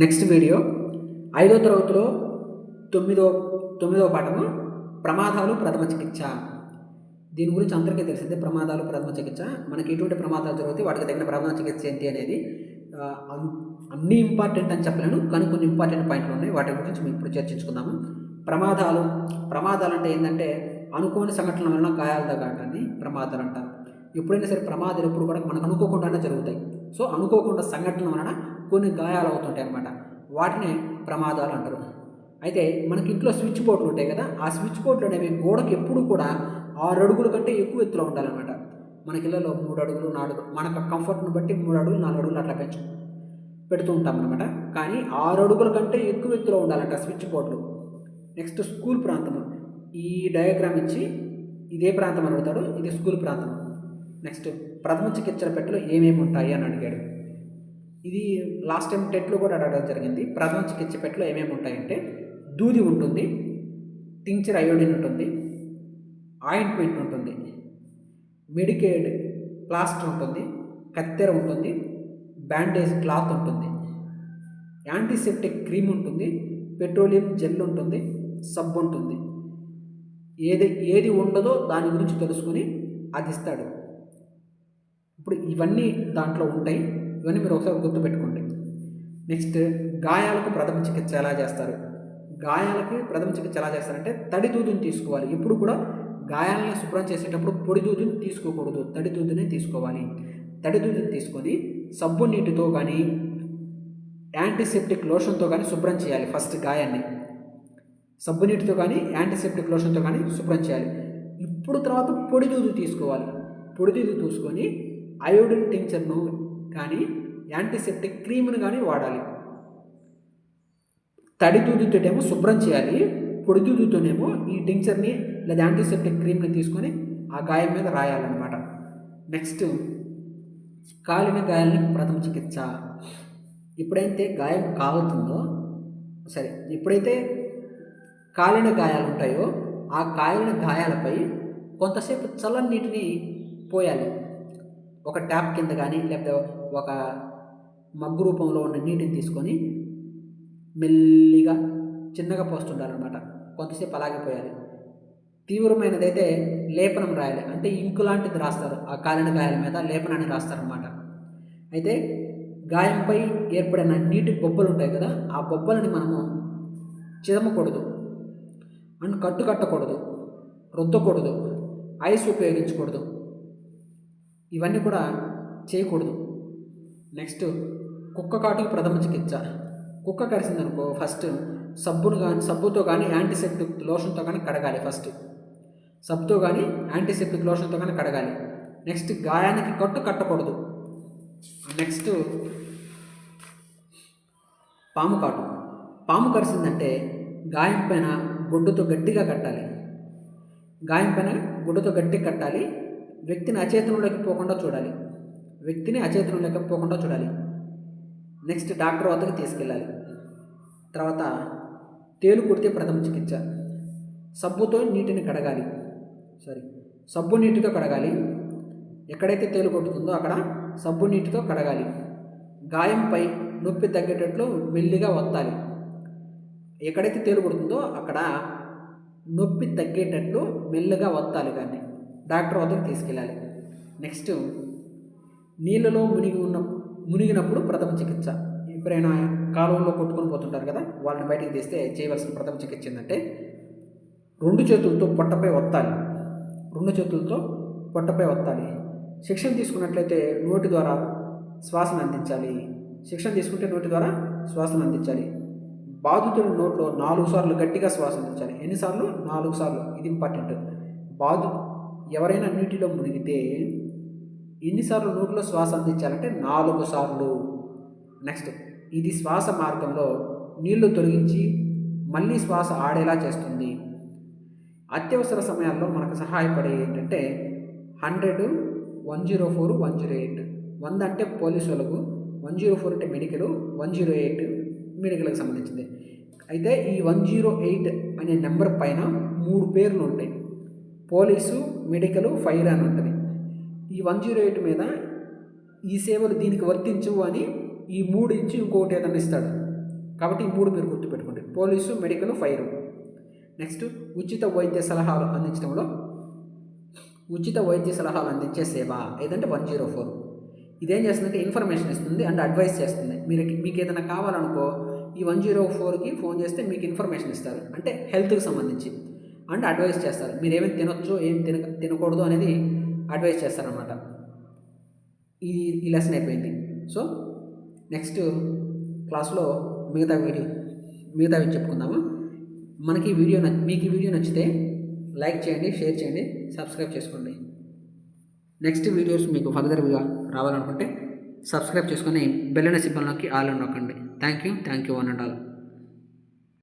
Next video 5వ తరగతిలో తొమ్మిదవ పాఠము ప్రమాదాలు ప్రథమ చికిత్స. దీని గురించి అందరికీ తెలిసిందే. ప్రమాదాలు ప్రథమ చికిత్స, మనకి ఎటువంటి ప్రమాదాలు జరుగుతాయి, వాటికి తగిన ప్రథమ చికిత్స ఏంటి అనేది అన్నీ ఇంపార్టెంట్ అని చెప్పలేను, కానీ కొన్ని ఇంపార్టెంట్ పాయింట్లు ఉన్నాయి. వాటి గురించి మేము ఇప్పుడు చర్చించుకుందాము. ప్రమాదాలు అంటే ఏంటంటే అనుకోని సంఘటనల వలన గాయాలు తగ్గటాన్ని ప్రమాదాలు అంటారు. ఎప్పుడైనా సరే ప్రమాదాలు ఎప్పుడు కూడా మనకు అనుకోకుండానే జరుగుతాయి. సో అనుకోకుండా సంఘటనల వలన కొన్ని గాయాలు అవుతుంటాయి అన్నమాట. వాటిని ప్రమాదాలు అంటారు. అయితే మనకి ఇంట్లో స్విచ్ బోర్డులు ఉంటాయి కదా, ఆ స్విచ్ బోర్డులు అనేవి గోడకి ఎప్పుడు కూడా 6 అడుగుల కంటే ఎక్కువ ఎత్తులో ఉండాలన్నమాట. మనకి ఇళ్ళలో 3 అడుగులు 4 అడుగులు మనకు కంఫర్ట్ని బట్టి 3 అడుగులు 4 అడుగులు అట్లా పెడుతూ ఉంటాం అనమాట. కానీ 6 అడుగుల కంటే ఎక్కువ ఎత్తులో ఉండాలంట స్విచ్ బోర్డులు. నెక్స్ట్ స్కూల్ ప్రాంతము. ఈ డయాగ్రామ్ ఇచ్చి ఇదే ప్రాంతం అని అడుగుతాడు, ఇది స్కూల్ ప్రాంతం. నెక్స్ట్ ప్రథమ చికిత్సల పెట్టెలో ఏమేమి ఉంటాయి అని అడిగాడు. ఇది లాస్ట్ టైం టెట్లో కూడా అడగడం జరిగింది. ప్రథమ చికిత్స పెట్టెలో ఏమేమి ఉంటాయంటే దూది ఉంటుంది, టింక్చర్ అయోడిన్ ఉంటుంది, ఆయింట్మెంట్ ఉంటుంది, మెడికేడ్ ప్లాస్టర్ ఉంటుంది, కత్తెర ఉంటుంది, బ్యాండేజ్ క్లాత్ ఉంటుంది, యాంటీసెప్టిక్ క్రీమ్ ఉంటుంది, పెట్రోలియం జెల్ ఉంటుంది, సబ్బు ఉంటుంది. ఏది ఉండదో దాని గురించి తెలుసుకొని అది ఇస్తాడు. ఇప్పుడు ఇవన్నీ దాంట్లో ఉంటాయి. ఇవన్నీ మీరు ఒకసారి గుర్తుపెట్టుకోండి. నెక్స్ట్ గాయాలకు ప్రథమ చికిత్స ఎలా చేస్తారు? గాయాలకి ప్రథమ చికిత్స ఎలా చేస్తారంటే తడి దూదుని తీసుకోవాలి. ఎప్పుడు కూడా గాయాలని శుభ్రం చేసేటప్పుడు పొడి దూదుని తీసుకోకూడదు, తడి దూదునే తీసుకోవాలి. తడి దూదుని తీసుకొని సబ్బు నీటితో కానీ యాంటీసెప్టిక్ లోషన్తో కానీ శుభ్రం చేయాలి. ఫస్ట్ గాయాన్ని సబ్బు నీటితో కానీ యాంటీసెప్టిక్ లోషన్తో కానీ శుభ్రం చేయాలి. ఇప్పుడు తర్వాత పొడి దూదు తీసుకోవాలి. పొడి దూదు తీసుకొని అయోడిన్ టింక్చర్ను కానీ యాంటీసెప్టిక్ క్రీమ్ను కానీ వాడాలి. తడి దూదుతోనేమో శుభ్రం చేయాలి, పొడి దూదుతోనేమో ఈ టింక్చర్ని లేదా యాంటీసెప్టిక్ క్రీమ్ని తీసుకొని ఆ గాయం మీద రాయాలన్నమాట. నెక్స్ట్ కాలిన గాయాలని ప్రథమ చికిత్స. ఎప్పుడైతే గాయం కాలుతుందో ఎప్పుడైతే కాలిన గాయాలు ఉంటాయో ఆ కాలిన గాయాలపై కొంతసేపు చల్లని నీటిని పోయాలి. ఒక ట్యాప్ కింద కానీ లేకపోతే ఒక మగ్గు రూపంలో ఉన్న నీటిని తీసుకొని మెల్లిగా చిన్నగా పోస్తుండాలన్నమాట. కొంతసేపు అలాగే పోయాలి. తీవ్రమైనదైతే లేపనం రాయాలి, అంటే ఇంకు లాంటిది రాస్తారు. ఆ కాలిన గాయాల మీద లేపనాన్ని రాస్తారనమాట. అయితే గాయంపై ఏర్పడిన నీటి బొబ్బలు ఉంటాయి కదా, ఆ బొబ్బలని మనము చిదమకూడదు అండ్ కట్టకూడదు, రుద్దకూడదు, ఐస్ ఉపయోగించకూడదు, ఇవన్నీ కూడా చేయకూడదు. నెక్స్ట్ కుక్క కాటుకు ప్రథమ చికిత్స. కుక్క కరిసిందనుకో ఫస్ట్ సబ్బుతో కానీ యాంటీసెప్టిక్ లోషన్తో కానీ కడగాలి. ఫస్ట్ సబ్బుతో కానీ యాంటీసెప్టిక్ లోషన్తో కానీ కడగాలి. నెక్స్ట్ గాయానికి కట్టకూడదు. నెక్స్ట్ పాము కరిసిందంటే గాయం పైన గుడ్డతో గట్టిగా కట్టాలి. వ్యక్తిని అచేతనంలోకి పోకుండా చూడాలి. నెక్స్ట్ డాక్టర్ వద్దకు తీసుకెళ్ళాలి. తర్వాత తేలు కుడితే ప్రథమ చికిత్స. సబ్బు నీటితో కడగాలి. ఎక్కడైతే తేలు కొట్టుతుందో అక్కడ సబ్బు నీటితో కడగాలి. గాయంపై నొప్పి తగ్గేటట్లు మెల్లిగా వత్తాలి. ఎక్కడైతే తేలు కొడుతుందో అక్కడ నొప్పి తగ్గేటట్లు మెల్లగా వత్తాలి. కానీ డాక్టర్ వద్దకు తీసుకెళ్ళాలి. నెక్స్ట్ నీళ్ళలో మునిగినప్పుడు ప్రథమ చికిత్స. ఎప్పుడైనా కాలువలో కొట్టుకొని పోతుంటారు కదా, వాళ్ళని బయటికి తీస్తే చేయవలసిన ప్రథమ చికిత్స ఏంటంటే 2 చేతులతో పొట్టపై వత్తాలి. శిక్షణ తీసుకున్నట్లయితే నోటి ద్వారా శ్వాసను అందించాలి. బాధితుడి నోట్లో 4 సార్లు గట్టిగా శ్వాస అందించాలి. ఎన్నిసార్లు? 4 సార్లు. ఇది ఇంపార్టెంట్. ఎవరైనా నీటిలో మునిగితే ఎన్నిసార్లు నోట్లో శ్వాస అందించాలంటే 4 సార్లు. నెక్స్ట్ ఇది శ్వాస మార్గంలో నీళ్లు తొలగించి మళ్ళీ శ్వాస ఆడేలా చేస్తుంది. అత్యవసర సమయాల్లో మనకు సహాయపడే ఏంటంటే 100, 104, 108. 100 అంటే పోలీసు వాళ్ళకు, 104 అంటే మెడికల్, 108 మెడికల్కి సంబంధించింది. అయితే ఈ 108 అనే నెంబర్ పైన 3 పేర్లు ఉంటాయి. పోలీసు, మెడికల్, ఫైర్ అని ఉంటుంది. ఈ 108 మీద ఈ సేవలు దీనికి వర్తించవు అని ఈ 3 ఇచ్చి ఇంకొకటి ఏదైనా ఇస్తాడు. కాబట్టి ఈ 3 మీరు గుర్తుపెట్టుకోండి. Police, medical, fire. నెక్స్ట్ ఉచిత వైద్య సలహాలు అందించడంలో ఉచిత వైద్య సలహాలు అందించే సేవ ఏదంటే 104. ఇదేం చేస్తుందంటే ఇన్ఫర్మేషన్ ఇస్తుంది అండ్ అడ్వైస్ చేస్తుంది. మీకు ఏదైనా కావాలనుకో ఈ 104కి ఫోన్ చేస్తే మీకు ఇన్ఫర్మేషన్ ఇస్తారు, అంటే హెల్త్కి సంబంధించి అండ్ అడ్వైస్ చేస్తారు. మీరు ఏమేమి తినొచ్చు, ఏం తినకూడదు అనేది అడ్వైస్ చేస్తారనమాట. ఈ లెసన్ అయిపోయింది. సో నెక్స్ట్ క్లాస్లో మిగతావి చెప్పుకుందాము. మీకు ఈ వీడియో నచ్చితే లైక్ చేయండి, షేర్ చేయండి, సబ్స్క్రైబ్ చేసుకోండి. నెక్స్ట్ వీడియోస్ మీకు ఫర్దర్గా రావాలనుకుంటే సబ్స్క్రైబ్ చేసుకొని బెల్ అనే సింబల్ నొక్కి ఆల్ అని నొక్కండి. Thank you one and all.